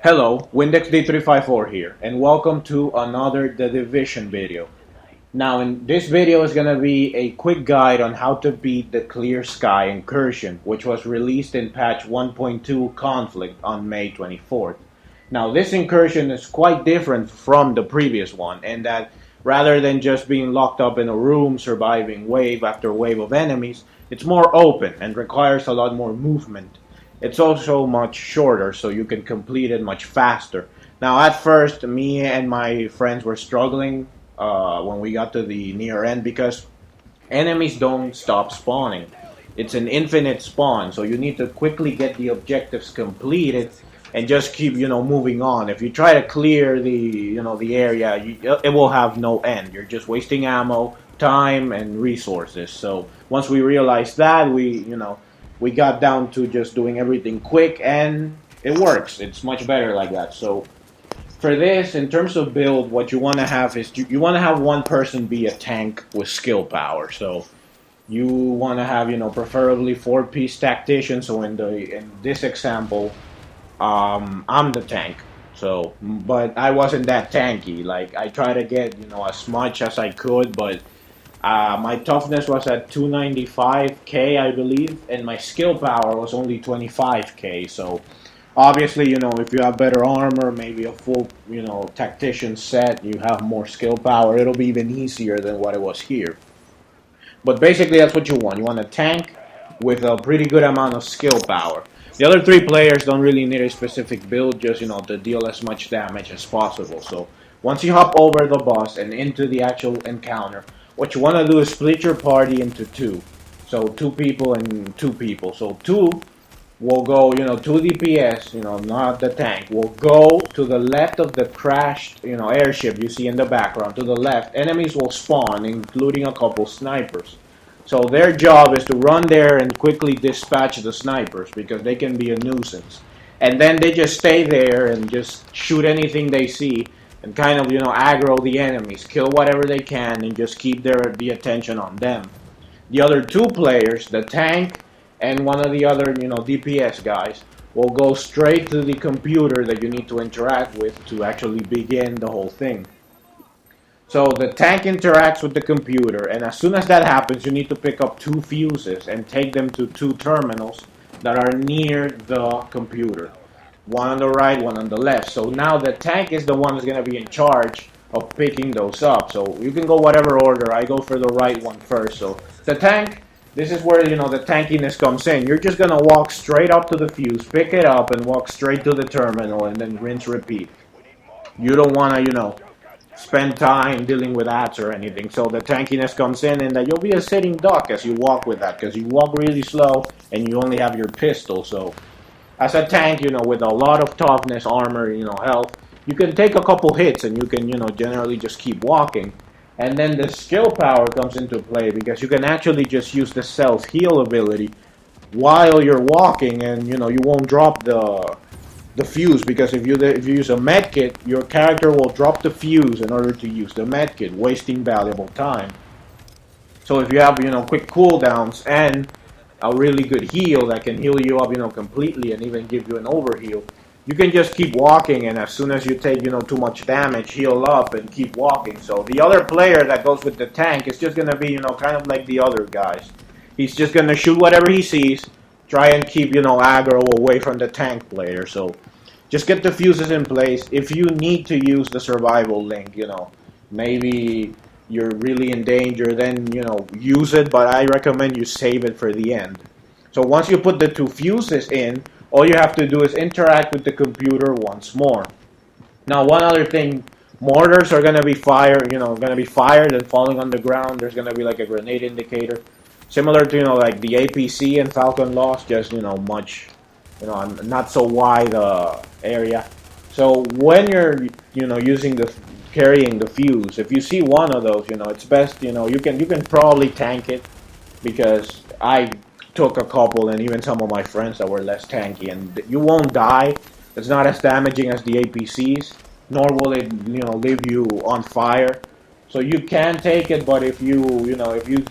Hello, Windex D354 here, and welcome to another The Division video. Now, in this video is going to be a quick guide on how to beat the Clear Sky Incursion, which was released in patch 1.2 Conflict on May 24th. Now, this incursion is quite different from the previous one, in that rather than just being locked up in a room surviving wave after wave of enemies, it's more open and requires a lot more movement. It's also much shorter, so you can complete it much faster. Now, at first, me and my friends were struggling when we got to the near end because enemies don't stop spawning. It's an infinite spawn, so you need to quickly get the objectives completed and just keep, moving on. If you try to clear the area, it will have no end. You're just wasting ammo, time, and resources. So once we realized that, we got down to just doing everything quick, and it works. It's much better like that. So for this, in terms of build, what you want to have is you want to have one person be a tank with skill power. So you want to have, preferably 4-piece tactician. So in this example, I'm the tank. So, but I wasn't that tanky. Like, I try to get, as much as I could, but my toughness was at 295k, I believe, and my skill power was only 25k. So, obviously, if you have better armor, maybe a full, tactician set, you have more skill power, it'll be even easier than what it was here. But basically, that's what you want. You want a tank with a pretty good amount of skill power. The other 3 players don't really need a specific build, just, to deal as much damage as possible. So, once you hop over the boss and into the actual encounter, what you want to do is split your party into 2. So 2 people and 2 people. So 2 will go, 2 DPS, not the tank, will go to the left of the crashed, airship you see in the background. To the left, enemies will spawn, including a couple snipers. So their job is to run there and quickly dispatch the snipers because they can be a nuisance. And then they just stay there and just shoot anything they see and kind of, aggro the enemies, kill whatever they can, and just keep the attention on them. The other 2 players, the tank and one of the other, DPS guys, will go straight to the computer that you need to interact with to actually begin the whole thing. So the tank interacts with the computer, and as soon as that happens, you need to pick up 2 fuses and take them to 2 terminals that are near the computer. One on the right, one on the left. So now the tank is the one who's going to be in charge of picking those up. So you can go whatever order. I go for the right one first. So the tank, this is where, the tankiness comes in. You're just going to walk straight up to the fuse, pick it up, and walk straight to the terminal, and then rinse, repeat. You don't want to, spend time dealing with ads or anything. So the tankiness comes in, and that you'll be a sitting duck as you walk with that, because you walk really slow, and you only have your pistol. So as a tank, with a lot of toughness, armor, health, you can take a couple hits and you can, generally just keep walking. And then the skill power comes into play because you can actually just use the self-heal ability while you're walking, and, you won't drop the fuse, because if you use a medkit, your character will drop the fuse in order to use the medkit, wasting valuable time. So if you have, quick cooldowns and a really good heal that can heal you up, completely, and even give you an overheal, you can just keep walking, and as soon as you take, too much damage, heal up and keep walking. So the other player that goes with the tank is just going to be, kind of like the other guys. He's just going to shoot whatever he sees, try and keep, aggro away from the tank player. So just get the fuses in place. If you need to use the survival link, maybe you're really in danger, then, use it, but I recommend you save it for the end. So once you put the 2 fuses in, all you have to do is interact with the computer once more. Now, one other thing, mortars are going to be fired, and falling on the ground. There's going to be like a grenade indicator. Similar to, like the APC and Falcon Lost, just, much, not so wide area. So when you're, carrying the fuse, if you see one of those, it's best, you can probably tank it, because I took a couple, and even some of my friends that were less tanky, and you won't die. It's not as damaging as the APCs, nor will it, leave you on fire. So you can take it, but if you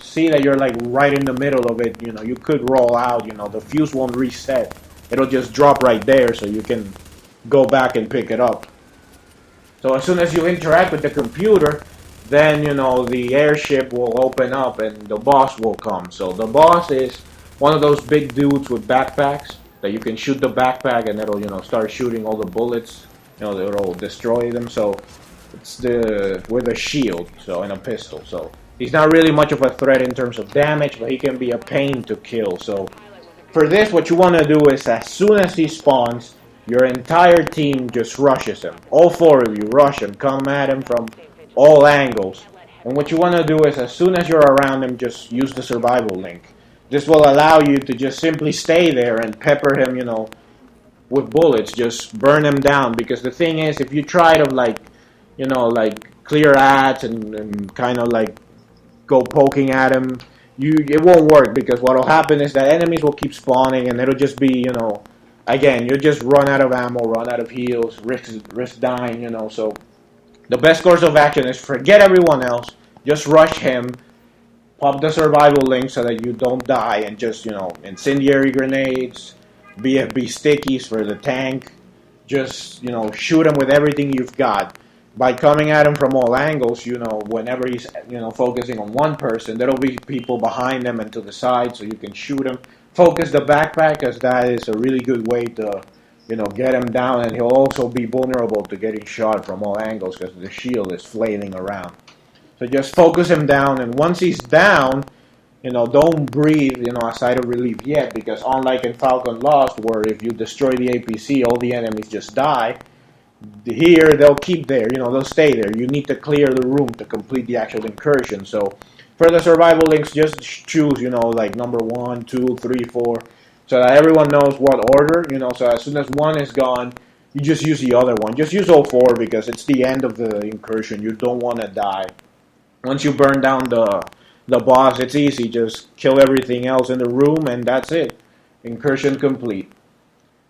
see that you're like right in the middle of it, you could roll out, the fuse won't reset. It'll just drop right there, so you can go back and pick it up. So as soon as you interact with the computer, then the airship will open up and the boss will come. So the boss is one of those big dudes with backpacks that you can shoot the backpack and it'll start shooting all the bullets. It'll destroy them. So it's with a shield, so and a pistol. So he's not really much of a threat in terms of damage, but he can be a pain to kill. So for this, what you want to do is as soon as he spawns, your entire team just rushes him. All four of you rush him, come at him from all angles. And what you want to do is as soon as you're around him, just use the survival link. This will allow you to just simply stay there and pepper him, with bullets. Just burn him down. Because the thing is, if you try to like clear ads and kind of like go poking at him, it won't work, because what will happen is that enemies will keep spawning and it'll just be, again, you'll just run out of ammo, run out of heals, risk dying, so the best course of action is forget everyone else, just rush him, pop the survival link so that you don't die, and just, incendiary grenades, BFB stickies for the tank, just, shoot him with everything you've got. By coming at him from all angles, whenever he's, focusing on one person, there'll be people behind him and to the side, so you can shoot him. Focus the backpack, because that is a really good way to, get him down, and he'll also be vulnerable to getting shot from all angles, because the shield is flailing around. So just focus him down, and once he's down, don't breathe, a sigh of relief yet, because unlike in Falcon Lost, where if you destroy the APC, all the enemies just die, here they'll keep there, they'll stay there. You need to clear the room to complete the actual incursion. So for the survival links, just choose, like number 1, 2, 3, 4, so that everyone knows what order, so as soon as one is gone, you just use the other one. Just use all 4, because it's the end of the incursion. You don't want to die. Once you burn down the boss, it's easy. Just kill everything else in the room, and that's it. Incursion complete.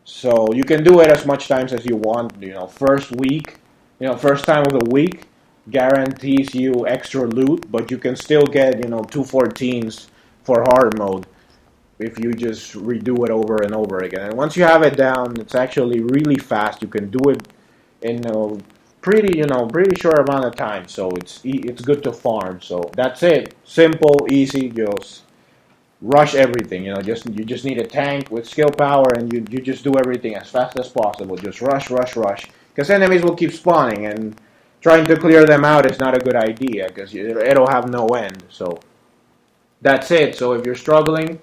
So you can do it as much times as you want. First week, first time of the week guarantees you extra loot, but you can still get 214s for hard mode if you just redo it over and over again. And once you have it down, it's actually really fast. You can do it in a pretty short amount of time. So it's good to farm. So that's it. Simple, easy, just rush everything. You just need a tank with skill power, and you just do everything as fast as possible. Just rush, because enemies will keep spawning, and trying to clear them out is not a good idea, because it'll have no end. So that's it. So if you're struggling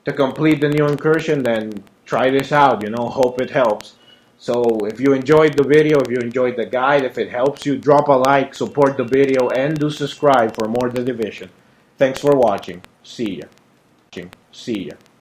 to complete the new incursion, then try this out. Hope it helps. So if you enjoyed the video, if you enjoyed the guide, if it helps you, drop a like, support the video, and do subscribe for more The Division. Thanks for watching. See ya.